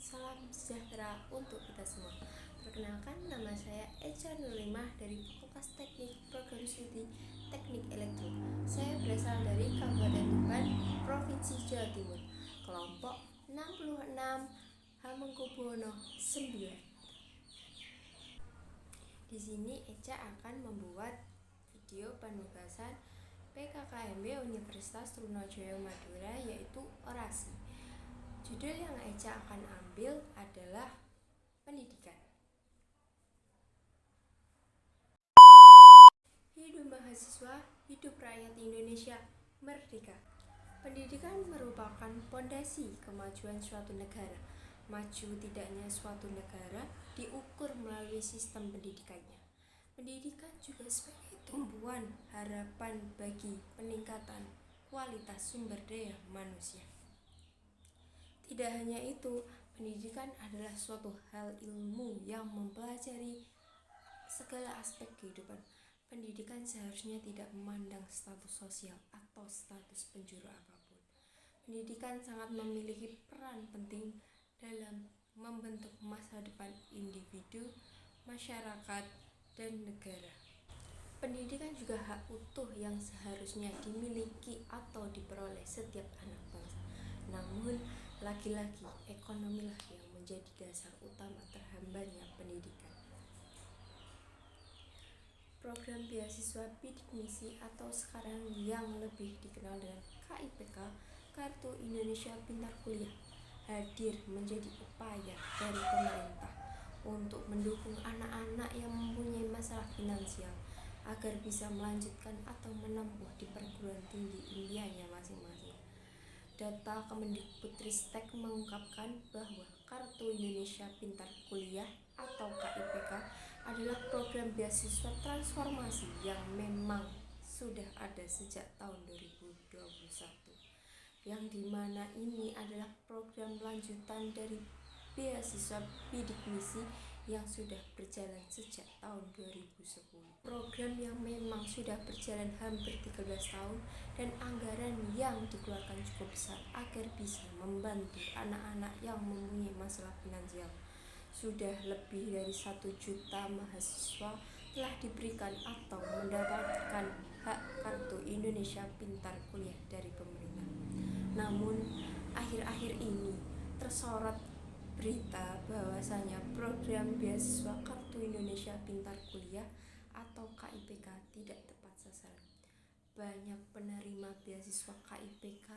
Salam sejahtera untuk kita semua. Perkenalkan, nama saya Echa Nurlimah dari Fakultas Teknik Program Studi Teknik Elektro. Saya berasal dari Kabupaten Tuban, Provinsi Jawa Timur, kelompok 66 Hamengkubuwono 9. Di sini Echa akan membuat video penugasan PKKMB Universitas Trunojoyo Madura, yaitu orasi. Judul yang Echa akan ambil adalah pendidikan. Hidup mahasiswa, hidup rakyat Indonesia merdeka. Pendidikan merupakan pondasi kemajuan suatu negara. Maju tidaknya suatu negara diukur melalui sistem pendidikannya. Pendidikan juga sebagai tumpuan harapan bagi peningkatan kualitas sumber daya manusia. Tidak hanya itu, pendidikan adalah suatu hal ilmu yang mempelajari segala aspek kehidupan. Pendidikan seharusnya tidak memandang status sosial atau status penjuru apapun. Pendidikan sangat memiliki peran penting dalam membentuk masa depan individu, masyarakat, dan negara. Pendidikan juga hak utuh yang seharusnya dimiliki atau diperoleh setiap anak bangsa. Namun, lagi-lagi ekonomilah yang menjadi dasar utama terhambatnya pendidikan. Program beasiswa bidik misi atau sekarang yang lebih dikenal dengan KIPK, Kartu Indonesia Pintar Kuliah, hadir menjadi upaya dari pemerintah untuk mendukung anak-anak yang mempunyai masalah finansial agar bisa melanjutkan atau menempuh di perguruan tinggi impiannya masing-masing. Data Kemendikbudristek mengungkapkan bahwa Kartu Indonesia Pintar Kuliah atau KIPK adalah program beasiswa transformasi yang memang sudah ada sejak tahun 2021, yang dimana ini adalah program lanjutan dari beasiswa bidik misi yang sudah berjalan sejak tahun 2010. Program yang memang sudah berjalan hampir 13 tahun dan anggaran yang dikeluarkan cukup besar agar bisa membantu anak-anak yang mempunyai masalah finansial. Sudah lebih dari 1 juta mahasiswa telah diberikan atau mendapatkan hak Kartu Indonesia Pintar Kuliah dari pemerintah. Namun, akhir-akhir ini tersorot berita bahwasanya program beasiswa Kartu Indonesia Pintar Kuliah atau KIPK tidak tepat sasaran. Banyak penerima beasiswa KIPK,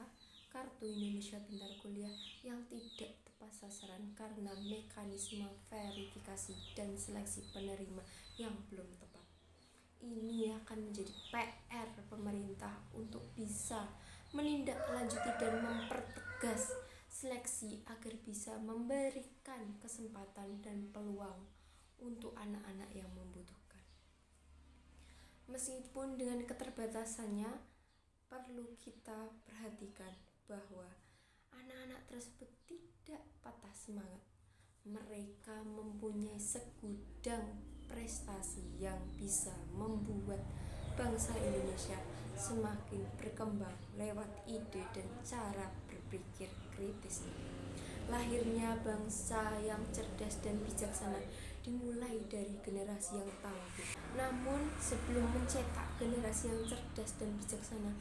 Kartu Indonesia Pintar Kuliah, yang tidak tepat sasaran karena mekanisme verifikasi dan seleksi penerima yang belum tepat. Ini akan menjadi PR pemerintah untuk bisa menindaklanjuti dan mempertegas seleksi agar bisa memberikan kesempatan dan peluang untuk anak-anak yang membutuhkan. Meskipun dengan keterbatasannya, perlu kita perhatikan bahwa anak-anak tersebut tidak patah semangat. Mereka mempunyai segudang prestasi yang bisa membuat bangsa Indonesia semakin berkembang lewat ide dan cara berpikir kritis. Lahirnya bangsa yang cerdas dan bijaksana dimulai dari generasi yang tangguh. Namun, sebelum mencetak generasi yang cerdas dan bijaksana,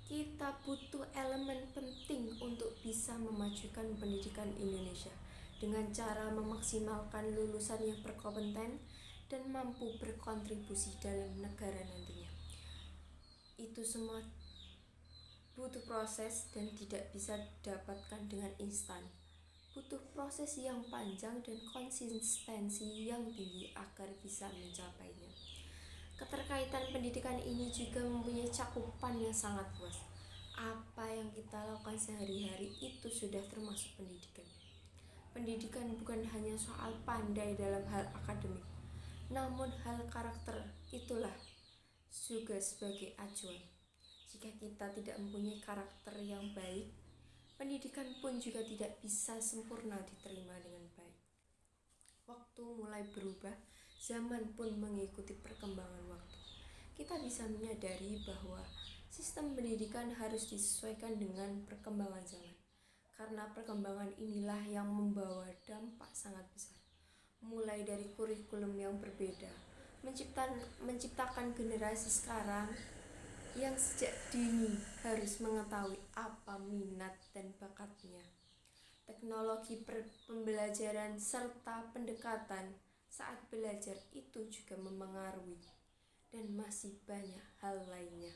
kita butuh elemen penting untuk bisa memajukan pendidikan Indonesia dengan cara memaksimalkan lulusan yang berkompeten dan mampu berkontribusi dalam negara nantinya. Itu semua butuh proses dan tidak bisa didapatkan dengan instan. Butuh proses yang panjang dan konsistensi yang tinggi agar bisa mencapainya. Keterkaitan pendidikan ini juga mempunyai cakupan yang sangat luas. Apa yang kita lakukan sehari-hari itu sudah termasuk pendidikan. Pendidikan bukan hanya soal pandai dalam hal akademik, namun hal karakter itulah juga sebagai acuan. Jika kita tidak mempunyai karakter yang baik, pendidikan pun juga tidak bisa sempurna diterima dengan baik. Waktu mulai berubah, zaman pun mengikuti perkembangan waktu. Kita bisa menyadari bahwa sistem pendidikan harus disesuaikan dengan perkembangan zaman. Karena perkembangan inilah yang membawa dampak sangat besar, mulai dari kurikulum yang berbeda, menciptakan generasi sekarang yang sejak dini harus mengetahui apa minat dan bakatnya. Teknologi pembelajaran serta pendekatan saat belajar itu juga memengaruhi, dan masih banyak hal lainnya.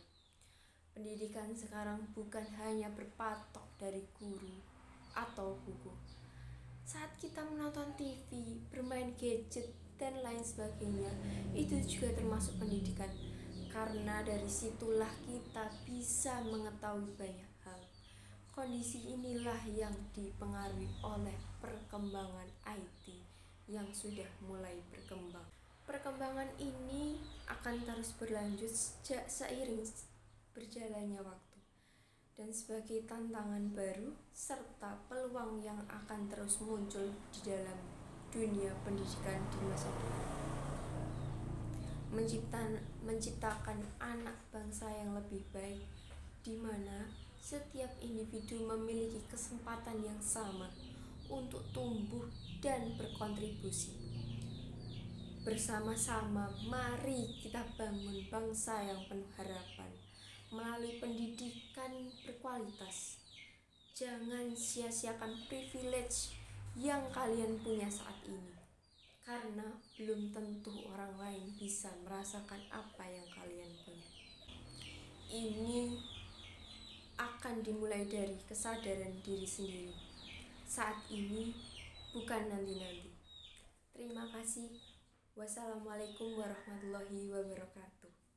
Pendidikan sekarang bukan hanya berpatok dari guru atau buku. Saat kita menonton TV, bermain gadget, dan lain sebagainya, itu juga termasuk pendidikan. Karena dari situlah kita bisa mengetahui banyak hal. Kondisi inilah yang dipengaruhi oleh perkembangan IT yang sudah mulai berkembang. Perkembangan ini akan terus berlanjut seiring berjalannya waktu, dan sebagai tantangan baru serta peluang yang akan terus muncul di dalam dunia pendidikan di masa depan. Menciptakan anak bangsa yang lebih baik, di mana setiap individu memiliki kesempatan yang sama untuk tumbuh dan berkontribusi. Bersama-sama, mari kita bangun bangsa yang penuh harapan melalui pendidikan berkualitas. Jangan sia-siakan privilege yang kalian punya saat ini, karena belum tentu orang lain bisa merasakan apa yang kalian punya. Ini akan dimulai dari kesadaran diri sendiri saat ini, bukan nanti-nanti. Terima kasih. Wassalamualaikum warahmatullahi wabarakatuh.